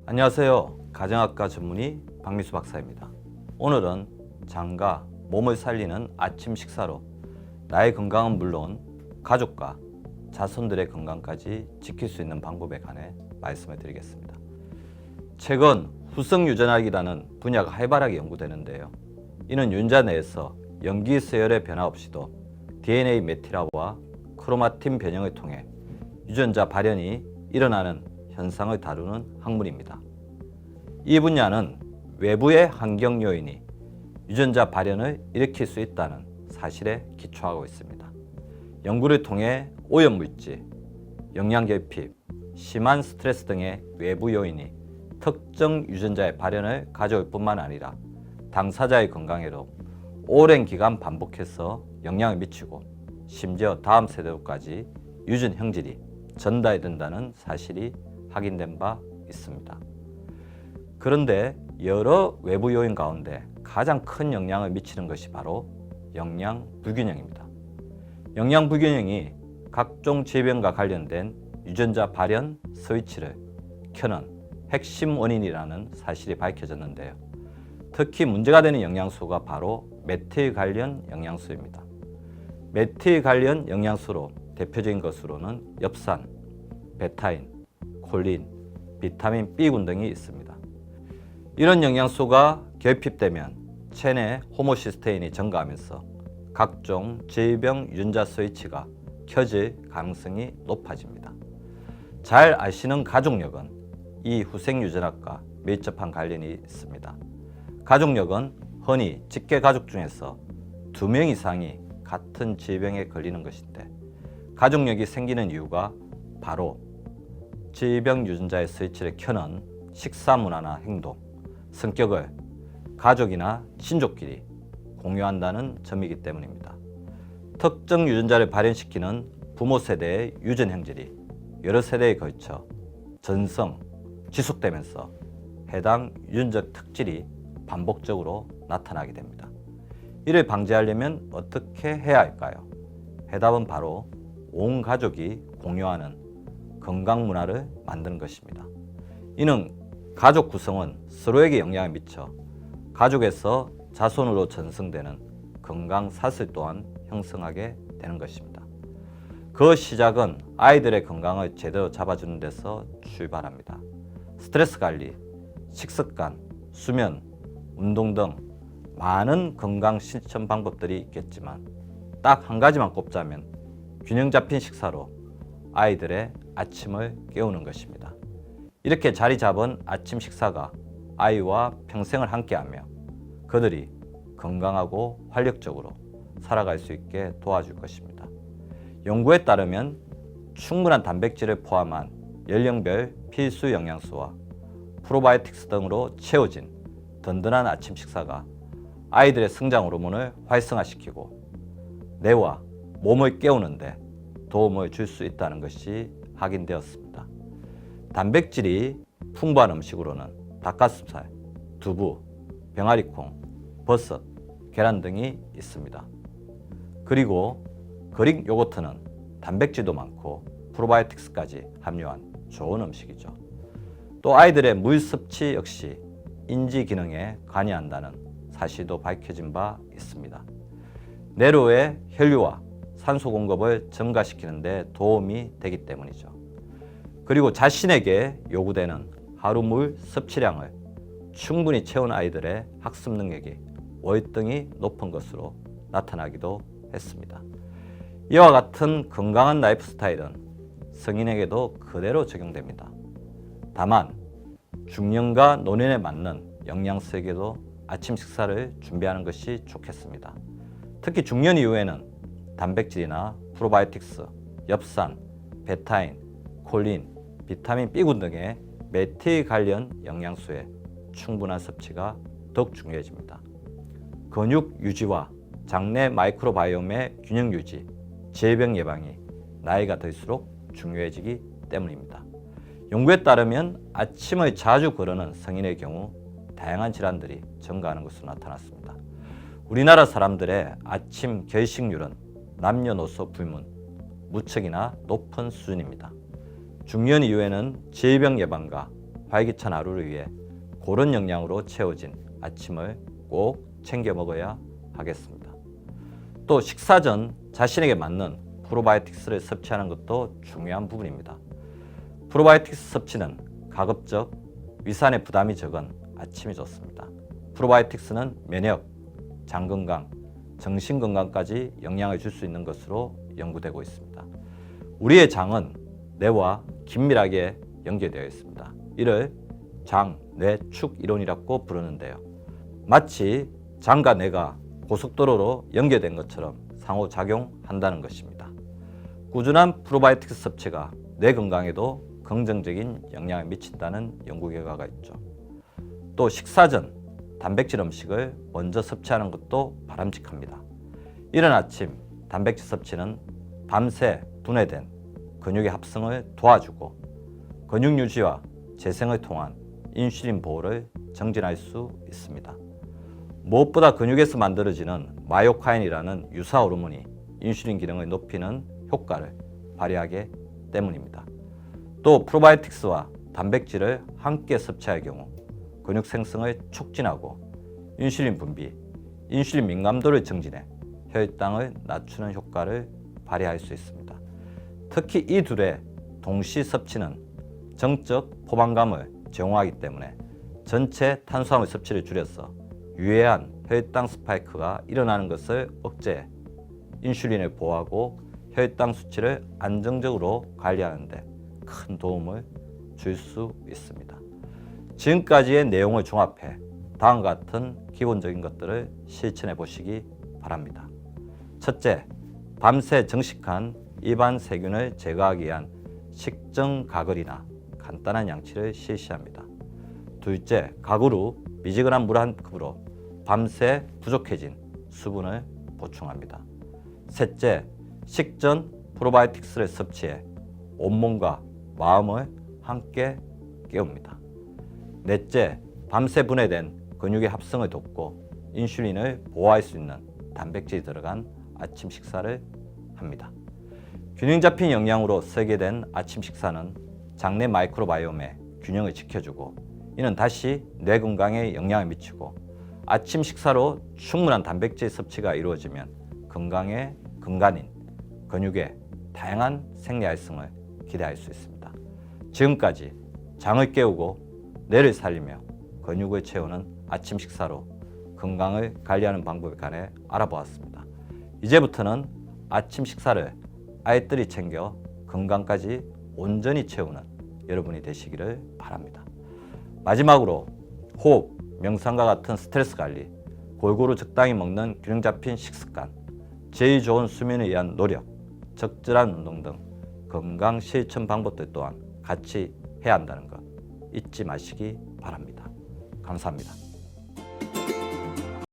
안녕하세요. 가정학과 전문의 박미수 박사입니다. 오늘은 장과 몸을 살리는 아침 식사로 나의 건강은 물론 가족과 자손들의 건강까지 지킬 수 있는 방법에 관해 말씀을 드리겠습니다. 최근 후성유전학이라는 분야가 활발하게 연구되는데요. 이는 유전자 내에서 염기 서열의 변화 없이도 DNA 메티라와 크로마틴 변형을 통해 유전자 발현이 일어나는 현상을 다루는 학문입니다. 이 분야는 외부의 환경 요인이 유전자 발현을 일으킬 수 있다는 사실에 기초하고 있습니다. 연구를 통해 오염물질, 영양결핍, 심한 스트레스 등의 외부 요인이 특정 유전자의 발현을 가져올 뿐만 아니라 당사자의 건강에도 오랜 기간 반복해서 영향을 미치고 심지어 다음 세대로까지 유전 형질이 전달된다는 사실이 확인된 바 있습니다. 그런데 여러 외부 요인 가운데 가장 큰 영향을 미치는 것이 바로 영양 불균형입니다. 영양 불균형이 각종 질병과 관련된 유전자 발현 스위치를 켜는 핵심 원인이라는 사실이 밝혀졌는데요. 특히 문제가 되는 영양소가 바로 메틸 관련 영양소입니다. 메틸 관련 영양소로 대표적인 것으로는 엽산, 베타인, 콜린, 비타민 B군 등이 있습니다. 이런 영양소가 결핍되면 체내 호모시스테인이 증가하면서 각종 질병 유전자 스위치가 켜질 가능성이 높아집니다. 잘 아시는 가족력은 이 후생유전학과 밀접한 관련이 있습니다. 가족력은 흔히 직계가족 중에서 2명 이상이 같은 질병에 걸리는 것인데 가족력이 생기는 이유가 바로 질병 유전자의 스위치를 켜는 식사 문화나 행동, 성격을 가족이나 친족끼리 공유한다는 점이기 때문입니다. 특정 유전자를 발현시키는 부모 세대의 유전 형질이 여러 세대에 걸쳐 전성, 지속되면서 해당 유전적 특질이 반복적으로 나타나게 됩니다. 이를 방지하려면 어떻게 해야 할까요? 해답은 바로 온 가족이 공유하는 건강 문화를 만드는 것입니다. 이는 가족 구성원 서로에게 영향을 미쳐 가족에서 자손으로 전승되는 건강 사슬 또한 형성하게 되는 것입니다. 그 시작은 아이들의 건강을 제대로 잡아주는 데서 출발합니다. 스트레스 관리, 식습관, 수면, 운동 등 많은 건강 실천 방법들이 있겠지만 딱 한 가지만 꼽자면 균형 잡힌 식사로 아이들의 아침을 깨우는 것입니다. 이렇게 자리 잡은 아침 식사가 아이와 평생을 함께하며 그들이 건강하고 활력적으로 살아갈 수 있게 도와줄 것입니다. 연구에 따르면 충분한 단백질을 포함한 연령별 필수 영양소와 프로바이오틱스 등으로 채워진 든든한 아침 식사가 아이들의 성장 호르몬을 활성화시키고 뇌와 몸을 깨우는데 도움을 줄 수 있다는 것이 확인되었습니다. 단백질이 풍부한 음식으로는 닭가슴살, 두부, 병아리콩, 버섯, 계란 등이 있습니다. 그리고 그릭 요거트는 단백질도 많고 프로바이오틱스까지 함유한 좋은 음식이죠. 또 아이들의 물 섭취 역시 인지 기능에 관여한다는 사실도 밝혀진 바 있습니다. 뇌로의 혈류와 산소 공급을 증가시키는 데 도움이 되기 때문이죠. 그리고 자신에게 요구되는 하루 물 섭취량을 충분히 채운 아이들의 학습 능력이 월등히 높은 것으로 나타나기도 했습니다. 이와 같은 건강한 라이프 스타일은 성인에게도 그대로 적용됩니다. 다만 중년과 노년에 맞는 영양소에게도 아침 식사를 준비하는 것이 좋겠습니다. 특히 중년 이후에는 단백질이나 프로바이오틱스, 엽산, 베타인, 콜린, 비타민 B군 등의 메틸 관련 영양소의 충분한 섭취가 더욱 중요해집니다. 근육 유지와 장내 마이크로바이옴의 균형 유지, 질병 예방이 나이가 들수록 중요해지기 때문입니다. 연구에 따르면 아침을 자주 거르는 성인의 경우 다양한 질환들이 증가하는 것으로 나타났습니다. 우리나라 사람들의 아침 결식률은 남녀노소 불문, 무척이나 높은 수준입니다. 중년 이후에는 질병 예방과 활기찬 하루를 위해 고른 영양으로 채워진 아침을 꼭 챙겨 먹어야 하겠습니다. 또 식사 전 자신에게 맞는 프로바이오틱스를 섭취하는 것도 중요한 부분입니다. 프로바이오틱스 섭취는 가급적 위산의 부담이 적은 아침이 좋습니다. 프로바이오틱스는 면역, 장 건강, 정신 건강까지 영향을 줄 수 있는 것으로 연구되고 있습니다. 우리의 장은 뇌와 긴밀하게 연결되어 있습니다. 이를 장, 뇌, 축 이론이라고 부르는데요. 마치 장과 뇌가 고속도로로 연결된 것처럼 상호작용한다는 것입니다. 꾸준한 프로바이오틱스 섭취가 뇌 건강에도 긍정적인 영향을 미친다는 연구 결과가 있죠. 또 식사 전 단백질 음식을 먼저 섭취하는 것도 바람직합니다. 이른 아침 단백질 섭취는 밤새 분해된 근육의 합성을 도와주고 근육 유지와 재생을 통한 인슐린 보호를 정진할 수 있습니다. 무엇보다 근육에서 만들어지는 마이오카인이라는 유사 호르몬이 인슐린 기능을 높이는 효과를 발휘하기 때문입니다. 또 프로바이오틱스와 단백질을 함께 섭취할 경우 근육 생성을 촉진하고 인슐린 분비, 인슐린 민감도를 증진해 혈당을 낮추는 효과를 발휘할 수 있습니다. 특히 이 둘의 동시 섭취는 정적 포만감을 제공하기 때문에 전체 탄수화물 섭취를 줄여서 유해한 혈당 스파이크가 일어나는 것을 억제해 인슐린을 보호하고 혈당 수치를 안정적으로 관리하는 데 큰 도움을 줄 수 있습니다. 지금까지의 내용을 종합해 다음과 같은 기본적인 것들을 실천해 보시기 바랍니다. 첫째, 밤새 정식한 입안 세균을 제거하기 위한 식전 가글이나 간단한 양치를 실시합니다. 둘째, 가글 후 미지근한 물 한 컵으로 밤새 부족해진 수분을 보충합니다. 셋째, 식전 프로바이오틱스를 섭취해 온몸과 마음을 함께 깨웁니다. 넷째, 밤새 분해된 근육의 합성을 돕고 인슐린을 보호할 수 있는 단백질이 들어간 아침 식사를 합니다. 균형 잡힌 영양으로 설계된 아침 식사는 장내 마이크로바이옴의 균형을 지켜주고 이는 다시 뇌 건강에 영향을 미치고 아침 식사로 충분한 단백질 섭취가 이루어지면 건강의 근간인 근육의 다양한 생리 활성을 기대할 수 있습니다. 지금까지 장을 깨우고 뇌를 살리며 근육을 채우는 아침 식사로 건강을 관리하는 방법에 관해 알아보았습니다. 이제부터는 아침 식사를 알뜰히 챙겨 건강까지 온전히 채우는 여러분이 되시기를 바랍니다. 마지막으로 호흡, 명상과 같은 스트레스 관리, 골고루 적당히 먹는 균형 잡힌 식습관, 제일 좋은 수면을 위한 노력, 적절한 운동 등 건강 실천 방법들 또한 같이 해야 한다는 것 잊지 마시기 바랍니다. 감사합니다.